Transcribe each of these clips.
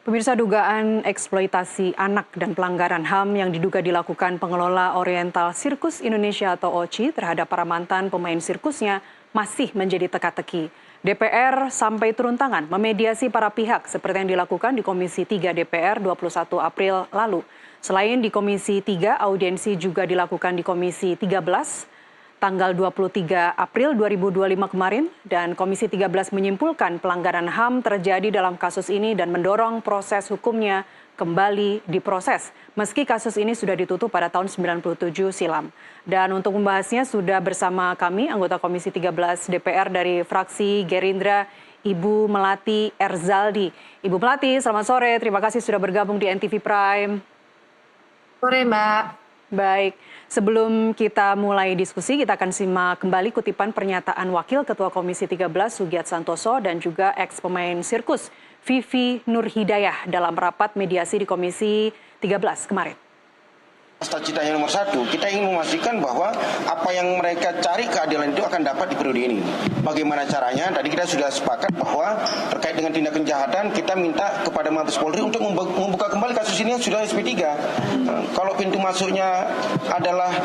Pemirsa, dugaan eksploitasi anak dan pelanggaran HAM yang diduga dilakukan pengelola Oriental Circus Indonesia atau OCI terhadap para mantan pemain sirkusnya masih menjadi teka-teki. DPR sampai turun tangan memediasi para pihak seperti yang dilakukan di Komisi 3 DPR 21 April lalu. Selain di Komisi 3, audiensi juga dilakukan di Komisi 13 tanggal 23 April 2025 kemarin, dan Komisi 13 menyimpulkan pelanggaran HAM terjadi dalam kasus ini dan mendorong proses hukumnya kembali diproses, meski kasus ini sudah ditutup pada tahun 97 silam. Dan untuk membahasnya sudah bersama kami anggota Komisi 13 DPR dari fraksi Gerindra, Ibu Melati Erzaldi. Ibu Melati, selamat sore. Terima kasih sudah bergabung di NTV Prime. Sore, Mbak. Baik, sebelum kita mulai diskusi, kita akan simak kembali kutipan pernyataan Wakil Ketua Komisi 13 Sugiat Santoso dan juga ex-pemain sirkus Vivi Nurhidayah dalam rapat mediasi di Komisi 13 kemarin. Cita-citanya nomor satu, kita ingin memastikan bahwa apa yang mereka cari keadilan itu akan dapat di periode ini. Bagaimana caranya? Tadi kita sudah sepakat bahwa terkait dengan tindak kejahatan kita minta kepada Mabes Polri untuk membuka kembali kasus ini yang sudah SP3. Kalau pintu masuknya adalah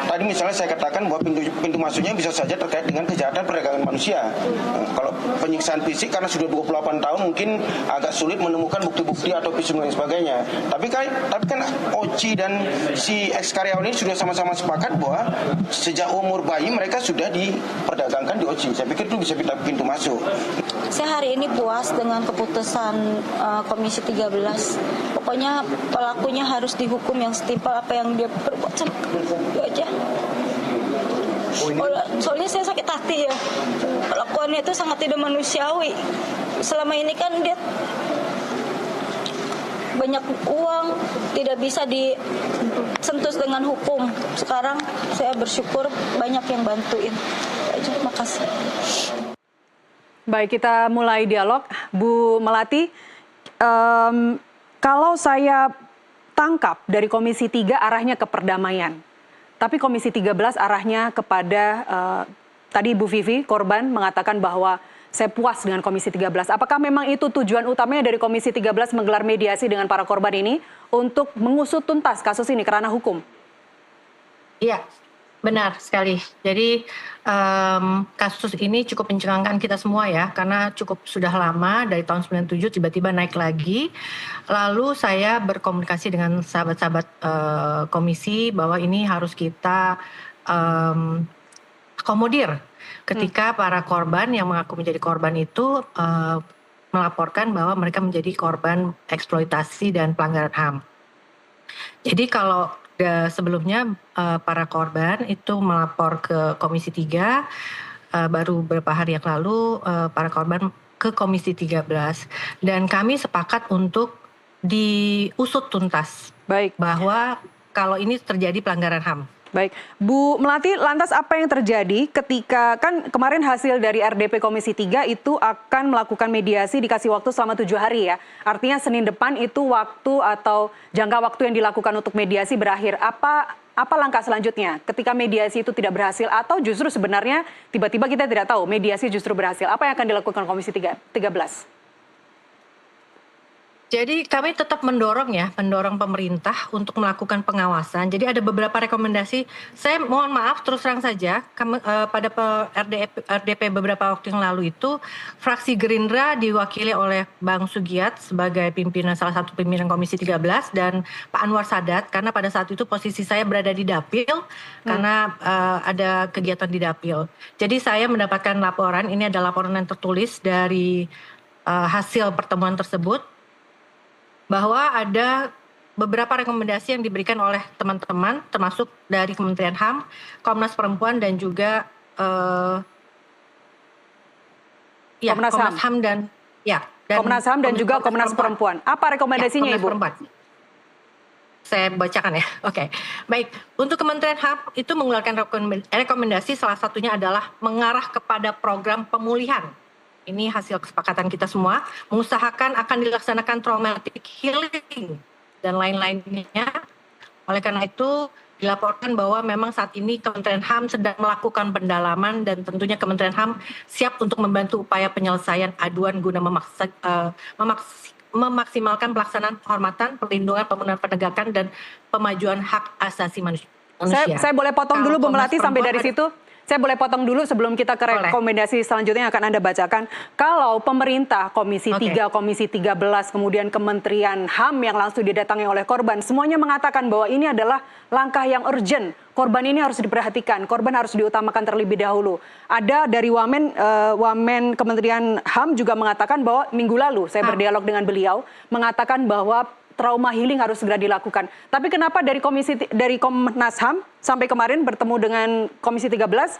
tadi misalnya saya katakan bahwa pintu masuknya bisa saja terkait dengan kejahatan perdagangan manusia. Kalau penyiksaan fisik karena sudah 28 tahun mungkin agak sulit menemukan bukti-bukti atau visum dan sebagainya. Tapi kan OCI dan si ex karyawan ini sudah sama-sama sepakat bahwa sejak umur bayi mereka sudah diperdagangkan di OCI. Saya pikir itu bisa pintu masuk. Saya hari ini puas dengan keputusan Komisi 13. Pokoknya pelakunya harus dihukum yang setimpal apa yang dia perbuat. Itu aja. Soalnya saya sakit hati ya. Pelakuannya itu sangat tidak manusiawi. Selama ini kan dia banyak uang, tidak bisa disentuh dengan hukum. Sekarang saya bersyukur banyak yang bantuin. Terima kasih. Baik, kita mulai dialog. Bu Melati, kalau saya tangkap dari Komisi 3 arahnya ke perdamaian, tapi Komisi 13 arahnya kepada, tadi Bu Vivi, korban, mengatakan bahwa saya puas dengan Komisi 13. Apakah memang itu tujuan utamanya dari Komisi 13 menggelar mediasi dengan para korban ini untuk mengusut tuntas kasus ini ke ranah hukum? Iya, benar sekali. Jadi kasus ini cukup mencengangkan kita semua ya, karena cukup sudah lama, dari tahun 97 tiba-tiba naik lagi. Lalu saya berkomunikasi dengan sahabat-sahabat komisi bahwa ini harus kita akomodir ketika para korban yang mengaku menjadi korban itu melaporkan bahwa mereka menjadi korban eksploitasi dan pelanggaran HAM. Jadi kalau sebelumnya para korban itu melapor ke Komisi 3, baru beberapa hari yang lalu para korban ke Komisi 13, dan kami sepakat untuk diusut tuntas. Baik. Bahwa kalau ini terjadi pelanggaran HAM. Baik, Bu Melati, lantas apa yang terjadi ketika kan kemarin hasil dari RDP Komisi 3 itu akan melakukan mediasi dikasih waktu selama 7 hari ya. Artinya Senin depan itu waktu atau jangka waktu yang dilakukan untuk mediasi berakhir. Apa langkah selanjutnya ketika mediasi itu tidak berhasil atau justru sebenarnya tiba-tiba kita tidak tahu mediasi justru berhasil. Apa yang akan dilakukan Komisi 13? Jadi kami tetap mendorong pemerintah untuk melakukan pengawasan. Jadi ada beberapa rekomendasi. Saya mohon maaf terus terang saja, pada RDP beberapa waktu yang lalu itu, fraksi Gerindra diwakili oleh Bang Sugiat sebagai salah satu pimpinan Komisi 13 dan Pak Anwar Sadat, karena pada saat itu posisi saya berada di Dapil karena ada kegiatan di Dapil. Jadi saya mendapatkan laporan, ini ada laporan yang tertulis dari hasil pertemuan tersebut, bahwa ada beberapa rekomendasi yang diberikan oleh teman-teman, termasuk dari Kementerian HAM, Komnas Perempuan dan juga Komnas HAM dan Komnas HAM dan juga Komnas Perempuan. Apa rekomendasinya, Ibu? Saya bacakan ya. Oke. Baik, untuk Kementerian HAM itu mengeluarkan rekomendasi, salah satunya adalah mengarah kepada program pemulihan. Ini hasil kesepakatan kita semua, mengusahakan akan dilaksanakan traumatic healing dan lain-lainnya. Oleh karena itu dilaporkan bahwa memang saat ini Kementerian HAM sedang melakukan pendalaman dan tentunya Kementerian HAM siap untuk membantu upaya penyelesaian aduan guna memaksimalkan pelaksanaan penghormatan, perlindungan, pemenuhan penegakan, dan pemajuan hak asasi manusia. Saya boleh potong Kalau dulu Bu Komnas Melati sampai Perempuan dari ada- situ? Saya boleh potong dulu sebelum kita ke Boleh. rekomendasi selanjutnya yang akan Anda bacakan. Kalau pemerintah, Komisi Oke. 3, Komisi 13, kemudian Kementerian HAM yang langsung didatangi oleh korban, semuanya mengatakan bahwa ini adalah langkah yang urgent. Korban ini harus diperhatikan, korban harus diutamakan terlebih dahulu. Ada dari Wamen Kementerian HAM juga mengatakan bahwa minggu lalu, saya berdialog dengan beliau, mengatakan bahwa trauma healing harus segera dilakukan. Tapi kenapa dari Komnas HAM sampai kemarin bertemu dengan Komisi 13,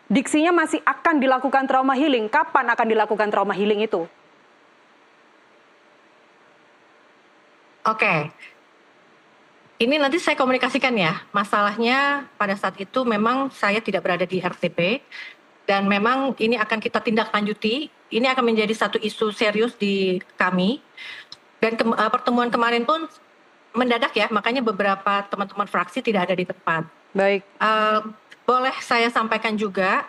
diksinya masih akan dilakukan trauma healing? Kapan akan dilakukan trauma healing itu? Oke. Ini nanti saya komunikasikan ya. Masalahnya pada saat itu memang saya tidak berada di RTP dan memang ini akan kita tindak lanjuti. Ini akan menjadi satu isu serius di kami. Dan pertemuan kemarin pun mendadak ya, makanya beberapa teman-teman fraksi tidak ada di tempat. Baik. Boleh saya sampaikan juga,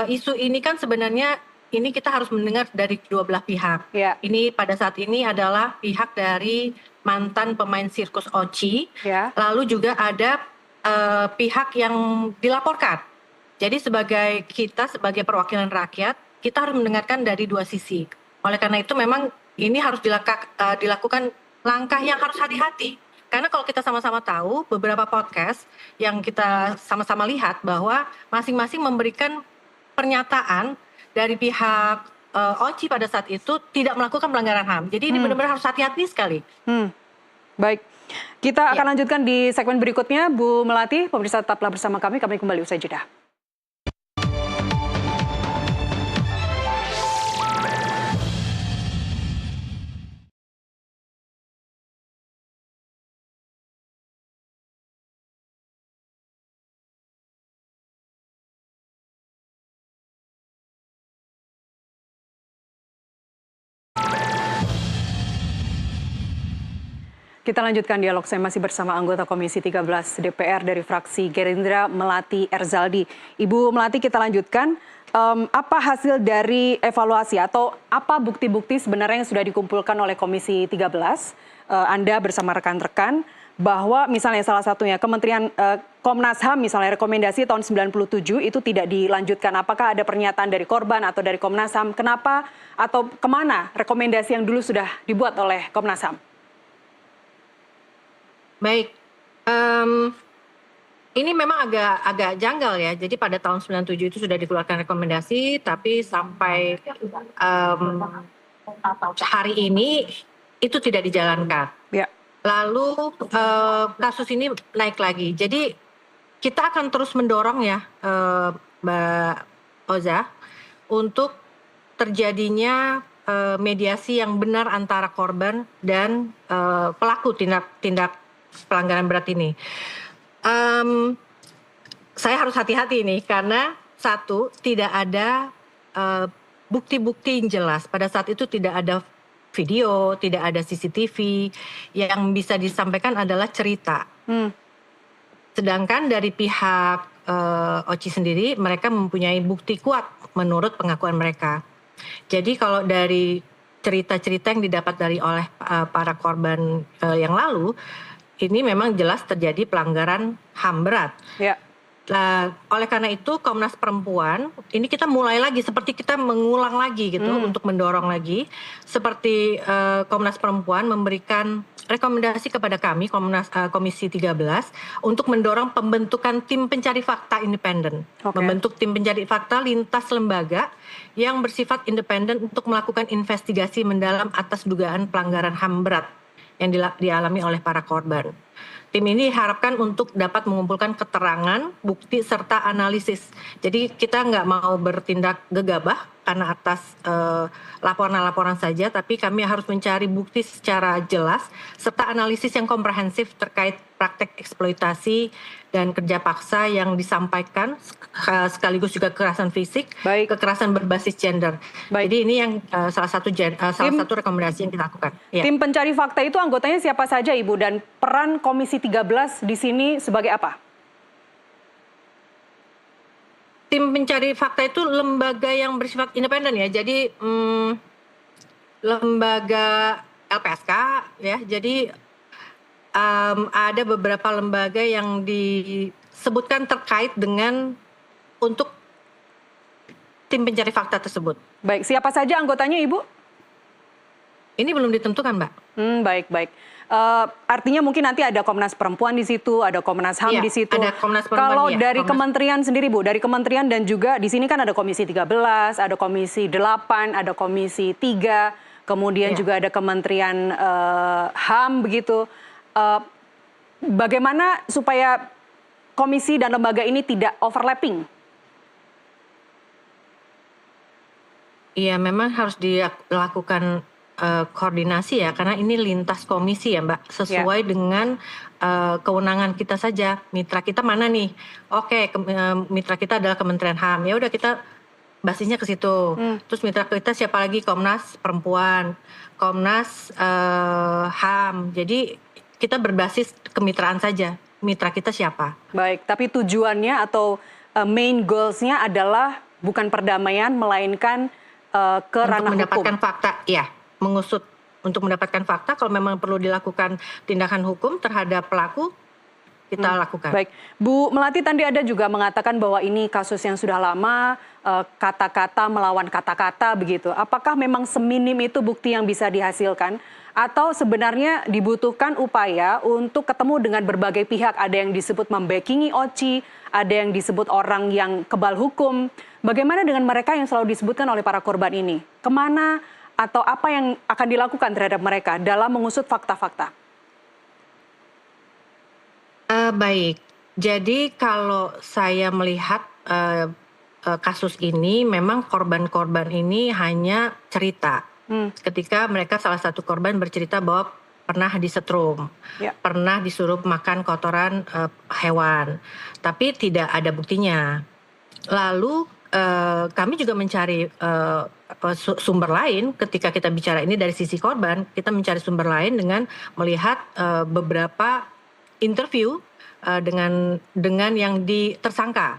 isu ini kan sebenarnya ini kita harus mendengar dari kedua belah pihak. Ya. Ini pada saat ini adalah pihak dari mantan pemain sirkus Oci, Ya. lalu juga ada pihak yang dilaporkan. Jadi sebagai perwakilan rakyat, kita harus mendengarkan dari dua sisi. Oleh karena itu memang ini harus dilakukan langkah yang harus hati-hati. Karena kalau kita sama-sama tahu beberapa podcast yang kita sama-sama lihat bahwa masing-masing memberikan pernyataan dari pihak Oci pada saat itu tidak melakukan pelanggaran HAM. Jadi ini benar-benar harus hati-hati sekali. Baik. Kita akan lanjutkan di segmen berikutnya. Bu Melati, pemirsa tetaplah bersama kami kembali usai jeda. Kita lanjutkan dialog, saya masih bersama anggota Komisi 13 DPR dari fraksi Gerindra, Melati Erzaldi. Ibu Melati, kita lanjutkan. Apa hasil dari evaluasi atau apa bukti-bukti sebenarnya yang sudah dikumpulkan oleh Komisi 13? Anda bersama rekan-rekan bahwa misalnya salah satunya Kementerian Komnas HAM misalnya rekomendasi tahun 97 itu tidak dilanjutkan. Apakah ada pernyataan dari korban atau dari Komnas HAM? Kenapa atau kemana rekomendasi yang dulu sudah dibuat oleh Komnas HAM? Baik, ini memang agak janggal ya. Jadi pada tahun 97 itu sudah dikeluarkan rekomendasi, tapi sampai hari ini itu tidak dijalankan. Ya. Lalu kasus ini naik lagi. Jadi kita akan terus mendorong ya, Mbak Oza, untuk terjadinya mediasi yang benar antara korban dan pelaku tindak pelanggaran berat ini. Saya harus hati-hati nih karena satu, tidak ada bukti-bukti yang jelas. Pada saat itu tidak ada video, tidak ada CCTV. Yang bisa disampaikan adalah cerita. Sedangkan dari pihak Oci sendiri, mereka mempunyai bukti kuat menurut pengakuan mereka. Jadi kalau dari cerita-cerita yang didapat oleh para korban yang lalu, ini memang jelas terjadi pelanggaran HAM berat. Ya. Oleh karena itu Komnas Perempuan, ini kita mulai lagi seperti kita mengulang lagi gitu untuk mendorong lagi. Seperti Komnas Perempuan memberikan rekomendasi kepada kami Komisi 13 untuk mendorong pembentukan tim pencari fakta independen. Membentuk tim pencari fakta lintas lembaga yang bersifat independen untuk melakukan investigasi mendalam atas dugaan pelanggaran HAM berat yang dialami oleh para korban. Tim ini diharapkan untuk dapat mengumpulkan keterangan, bukti, serta analisis. Jadi kita nggak mau bertindak gegabah karena atas laporan-laporan saja, tapi kami harus mencari bukti secara jelas, serta analisis yang komprehensif terkait praktek eksploitasi dan kerja paksa yang disampaikan, sekaligus juga kekerasan fisik, kekerasan berbasis gender. Jadi ini yang salah satu rekomendasi yang kita lakukan. Ya. Tim pencari fakta itu anggotanya siapa saja, Ibu? Dan peran Komisi 13 di sini sebagai apa? Tim pencari fakta itu lembaga yang bersifat independen ya. Jadi lembaga LPSK ya. Jadi ada beberapa lembaga yang disebutkan terkait dengan untuk tim pencari fakta tersebut. Baik, siapa saja anggotanya, Ibu? Ini belum ditentukan, Mbak. Baik. Artinya mungkin nanti ada Komnas Perempuan di situ, ada Komnas HAM Iya, di situ. ada Komnas Perempuan, Kalau iya, dari Komnas- kementerian sendiri, Bu, dari kementerian dan juga di sini kan ada Komisi 13, ada Komisi 8, ada Komisi 3, kemudian Iya. juga ada Kementerian HAM begitu. Bagaimana supaya komisi dan lembaga ini tidak overlapping? Iya, memang harus dilakukan koordinasi ya, karena ini lintas komisi ya, Mbak, sesuai dengan kewenangan kita saja. Mitra kita mana nih? Oke, mitra kita adalah Kementerian HAM. Ya udah kita basisnya ke situ. Terus mitra kita siapa lagi? Komnas Perempuan, Komnas HAM. Jadi kita berbasis kemitraan saja. Mitra kita siapa? Baik, tapi tujuannya atau main goals-nya adalah bukan perdamaian, melainkan ke Untuk ranah mendapatkan hukum. fakta, ya, mengusut untuk mendapatkan fakta. Kalau memang perlu dilakukan tindakan hukum terhadap pelaku, kita lakukan. Baik, Bu Melati tadi ada juga mengatakan bahwa ini kasus yang sudah lama, kata-kata melawan kata-kata begitu. Apakah memang seminim itu bukti yang bisa dihasilkan? Atau sebenarnya dibutuhkan upaya untuk ketemu dengan berbagai pihak? Ada yang disebut membackingi Oci, ada yang disebut orang yang kebal hukum. Bagaimana dengan mereka yang selalu disebutkan oleh para korban ini? Kemana atau apa yang akan dilakukan terhadap mereka dalam mengusut fakta-fakta? Baik, jadi kalau saya melihat kasus ini, memang korban-korban ini hanya cerita. Ketika mereka salah satu korban bercerita bahwa pernah disetrum, Ya. pernah disuruh makan kotoran hewan, tapi tidak ada buktinya. Lalu kami juga mencari sumber lain. Ketika kita bicara ini dari sisi korban, kita mencari sumber lain dengan melihat beberapa interview dengan yang tersangka,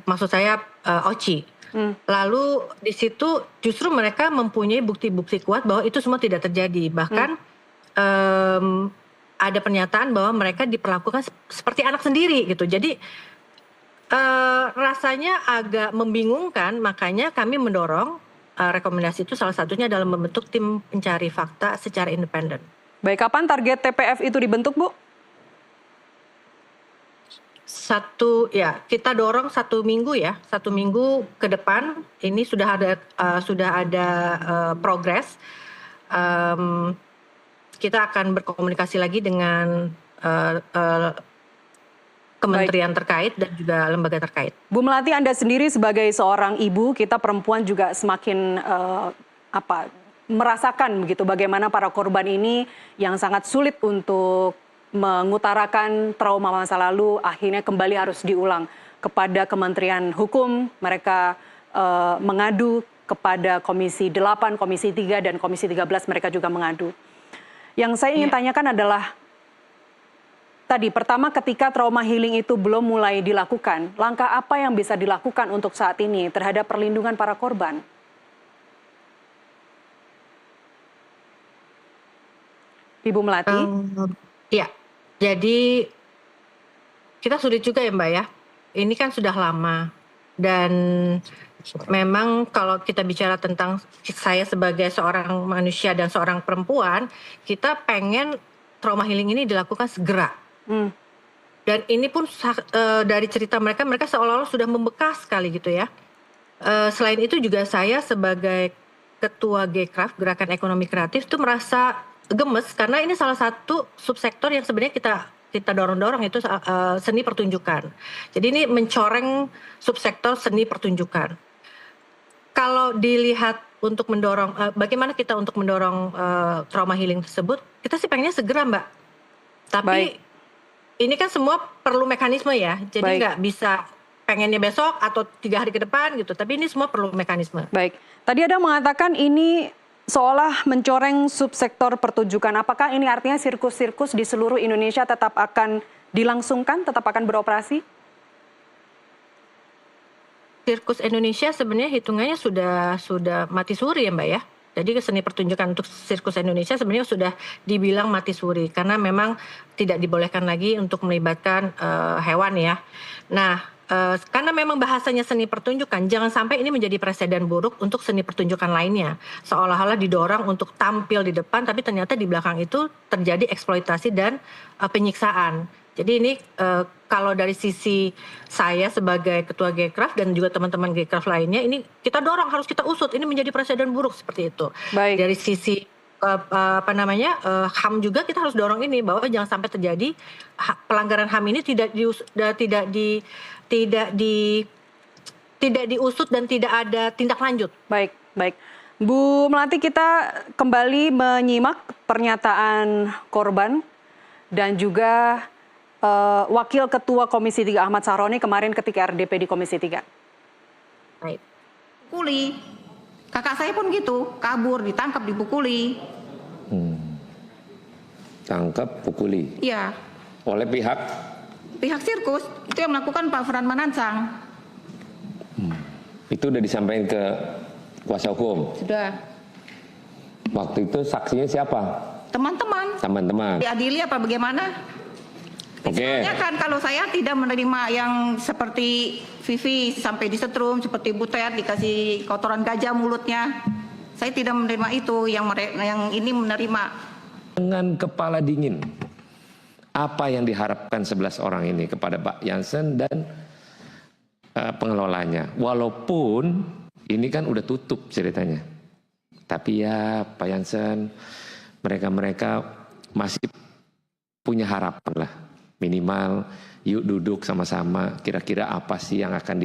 maksud saya Oci. Lalu di situ justru mereka mempunyai bukti-bukti kuat bahwa itu semua tidak terjadi. Bahkan ada pernyataan bahwa mereka diperlakukan seperti anak sendiri gitu. Jadi rasanya agak membingungkan, makanya kami mendorong rekomendasi itu salah satunya dalam membentuk tim pencari fakta secara independen. Baik, kapan target TPF itu dibentuk, Bu? Kita dorong 1 minggu ya, 1 minggu ke depan ini sudah ada progres. Kita akan berkomunikasi lagi dengan kementerian terkait dan juga lembaga terkait. Bu Melati, Anda sendiri sebagai seorang ibu, kita perempuan juga semakin merasakan begitu bagaimana para korban ini yang sangat sulit untuk mengutarakan trauma masa lalu, akhirnya kembali harus diulang kepada Kementerian Hukum. Mereka mengadu kepada Komisi 8, Komisi 3, dan Komisi 13 mereka juga mengadu. Yang saya ingin tanyakan adalah, tadi pertama ketika trauma healing itu belum mulai dilakukan, langkah apa yang bisa dilakukan untuk saat ini terhadap perlindungan para korban? Ibu Melati? Ya, jadi kita sulit juga ya Mbak ya. Ini kan sudah lama dan memang kalau kita bicara tentang saya sebagai seorang manusia dan seorang perempuan, kita pengen trauma healing ini dilakukan segera. Dan ini pun dari cerita mereka seolah-olah sudah membekas sekali gitu ya. Selain itu juga saya sebagai ketua Gcraft, Gerakan Ekonomi Kreatif, itu merasa gemes karena ini salah satu subsektor yang sebenarnya kita dorong-dorong itu seni pertunjukan. Jadi ini mencoreng subsektor seni pertunjukan. Kalau dilihat untuk mendorong, bagaimana kita untuk mendorong trauma healing tersebut, kita sih pengennya segera Mbak. Tapi ini kan semua perlu mekanisme ya, jadi nggak bisa pengennya besok atau 3 hari ke depan gitu, tapi ini semua perlu mekanisme. Baik, tadi ada mengatakan ini seolah mencoreng subsektor pertunjukan. Apakah ini artinya sirkus-sirkus di seluruh Indonesia tetap akan dilangsungkan, tetap akan beroperasi? Sirkus Indonesia sebenarnya hitungannya sudah mati suri ya Mbak ya. Jadi seni pertunjukan untuk sirkus Indonesia sebenarnya sudah dibilang mati suri karena memang tidak dibolehkan lagi untuk melibatkan hewan ya. Nah, karena memang bahasanya seni pertunjukan, jangan sampai ini menjadi presiden buruk untuk seni pertunjukan lainnya. Seolah-olah didorong untuk tampil di depan, tapi ternyata di belakang itu terjadi eksploitasi dan penyiksaan. Jadi ini kalau dari sisi saya sebagai ketua Gcraft dan juga teman-teman Gcraft lainnya, ini kita dorong, harus kita usut, ini menjadi presiden buruk seperti itu. Baik. Dari sisi HAM juga kita harus dorong ini bahwa jangan sampai terjadi pelanggaran HAM ini tidak diusut dan tidak ada tindak lanjut. Baik, baik. Bu Melati, kita kembali menyimak pernyataan korban dan juga Wakil Ketua Komisi 3 Ahmad Sahroni kemarin ketika RDP di Komisi 3. Baik. Pukuli. Kakak saya pun gitu, kabur, ditangkap, dipukuli. Tangkap, pukuli. Iya. Oleh pihak Sirkus itu yang melakukan Pak Fran Manansang. itu udah disampaikan ke kuasa hukum. Sudah. Waktu itu saksinya siapa? Teman-teman. Teman-teman. Diadili apa bagaimana? Oke. Soalnya kan kalau saya tidak menerima yang seperti Vivi sampai disetrum, seperti Butet dikasih kotoran gajah mulutnya. Saya tidak menerima itu, yang ini menerima. Dengan kepala dingin, apa yang diharapkan 11 orang ini kepada Pak Jansen dan pengelolanya? Walaupun ini kan udah tutup ceritanya. Tapi ya Pak Jansen, mereka masih punya harapan lah. Minimal yuk duduk sama-sama, kira-kira apa sih yang akan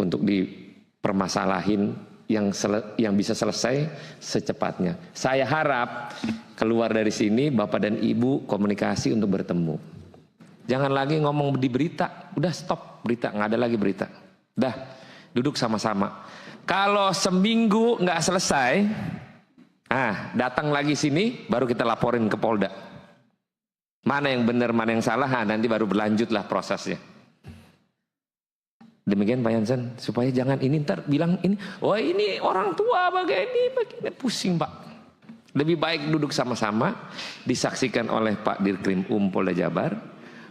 untuk dipermasalahin yang bisa selesai secepatnya. Saya harap keluar dari sini Bapak dan Ibu komunikasi untuk bertemu. Jangan lagi ngomong di berita, udah stop berita, nggak ada lagi berita. Dah duduk sama-sama. Kalau seminggu nggak selesai, datang lagi sini baru kita laporin ke Polda. Mana yang benar, mana yang salah, nanti baru berlanjutlah prosesnya. Demikian Pak Jansen, supaya jangan ini ntar bilang ini, oh ini orang tua begini, pusing Pak. Lebih baik duduk sama-sama, disaksikan oleh Pak Dirkrim Polda Jabar,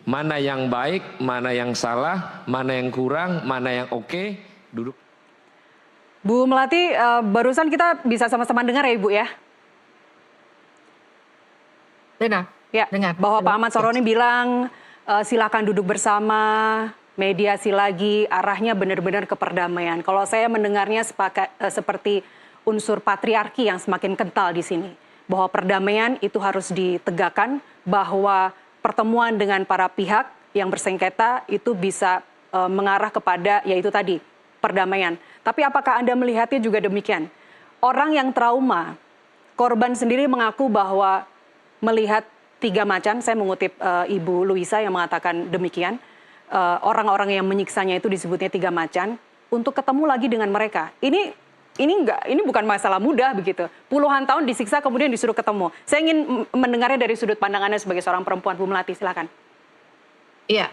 mana yang baik, mana yang salah, mana yang kurang, mana yang oke, duduk. Bu Melati, barusan kita bisa sama-sama dengar ya Ibu ya? Benar. Ya, dengar. Bahwa Pak Ahmad Sahroni bilang silakan duduk bersama, mediasi lagi, arahnya benar-benar ke perdamaian. Kalau saya mendengarnya seperti unsur patriarki yang semakin kental di sini. Bahwa perdamaian itu harus ditegakkan, bahwa pertemuan dengan para pihak yang bersengketa itu bisa mengarah kepada, yaitu tadi, perdamaian. Tapi apakah Anda melihatnya juga demikian? Orang yang trauma, korban sendiri mengaku bahwa melihat 3 macan, saya mengutip Ibu Luisa yang mengatakan demikian, orang-orang yang menyiksanya itu disebutnya 3 macan, untuk ketemu lagi dengan mereka. Ini bukan masalah mudah begitu. Puluhan tahun disiksa kemudian disuruh ketemu. Saya ingin mendengarnya dari sudut pandang Anda sebagai seorang perempuan. Bu Melati, silakan. Iya,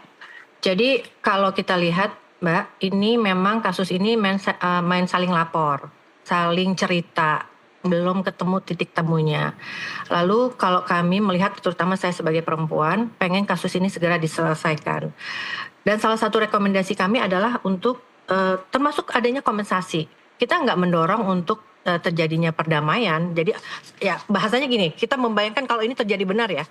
jadi kalau kita lihat Mbak, ini memang kasus ini main saling lapor, saling cerita, belum ketemu titik temunya. Lalu kalau kami melihat, terutama saya sebagai perempuan, pengen kasus ini segera diselesaikan. Dan salah satu rekomendasi kami adalah untuk termasuk adanya kompensasi. Kita nggak mendorong untuk terjadinya perdamaian. Jadi ya bahasanya gini, kita membayangkan kalau ini terjadi benar ya,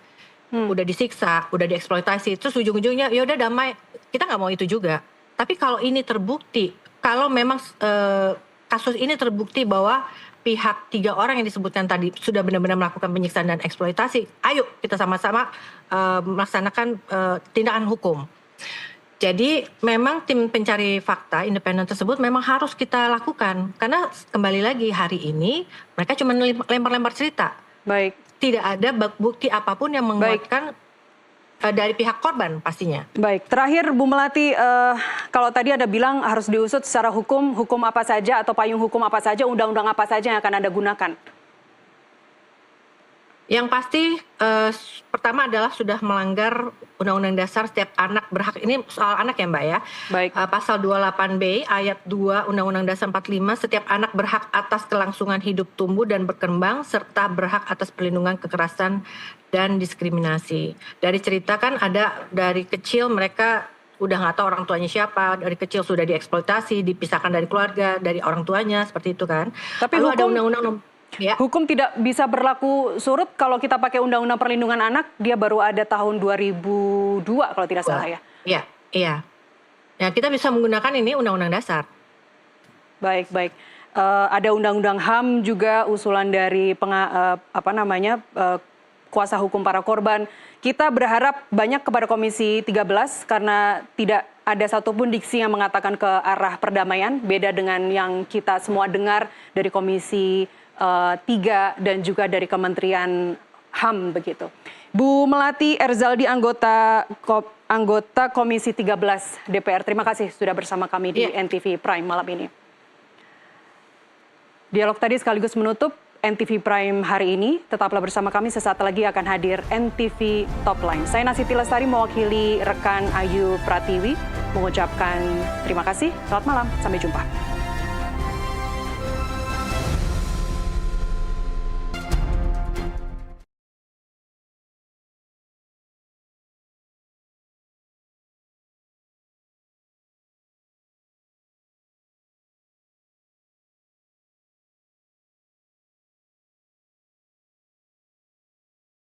udah disiksa, udah dieksploitasi, terus ujung-ujungnya ya udah damai. Kita nggak mau itu juga. Tapi kalau ini terbukti, kalau memang kasus ini terbukti bahwa pihak 3 orang yang disebutkan tadi sudah benar-benar melakukan penyiksaan dan eksploitasi, ayo kita sama-sama melaksanakan tindakan hukum. Jadi memang tim pencari fakta independen tersebut memang harus kita lakukan. Karena kembali lagi hari ini mereka cuma lempar-lempar cerita. Baik. Tidak ada bukti apapun yang menguatkan dari pihak korban pastinya. Baik, terakhir Bu Melati, kalau tadi Anda bilang harus diusut secara hukum apa saja atau payung hukum apa saja, undang-undang apa saja yang akan Anda gunakan? Yang pasti pertama adalah sudah melanggar Undang-Undang Dasar setiap anak berhak, ini soal anak ya Mbak ya. Baik. Pasal 28B ayat 2 Undang-Undang Dasar 45, setiap anak berhak atas kelangsungan hidup tumbuh dan berkembang serta berhak atas perlindungan kekerasan dan diskriminasi. Dari cerita kan ada dari kecil mereka udah nggak tahu orang tuanya siapa, dari kecil sudah dieksploitasi, dipisahkan dari keluarga, dari orang tuanya, seperti itu kan. Tapi lalu ada hukum- undang-undang ya. Hukum tidak bisa berlaku surut kalau kita pakai Undang-Undang Perlindungan Anak, dia baru ada tahun 2002 kalau tidak salah ya. Iya, iya. Ya, kita bisa menggunakan ini Undang-Undang Dasar. Baik, baik. Ada Undang-Undang HAM juga usulan dari kuasa hukum para korban. Kita berharap banyak kepada Komisi 13 karena tidak ada satupun diksi yang mengatakan ke arah perdamaian, beda dengan yang kita semua dengar dari Komisi 3 dan juga dari Kementerian HAM begitu. Bu Melati Erzaldi, anggota Komisi 13 DPR. Terima kasih sudah bersama kami di NTV Prime malam ini. Dialog tadi sekaligus menutup NTV Prime hari ini. Tetaplah bersama kami, sesaat lagi akan hadir NTV Top Line. Saya Nasiti Lestari mewakili rekan Ayu Pratiwi mengucapkan terima kasih. Selamat malam, sampai jumpa.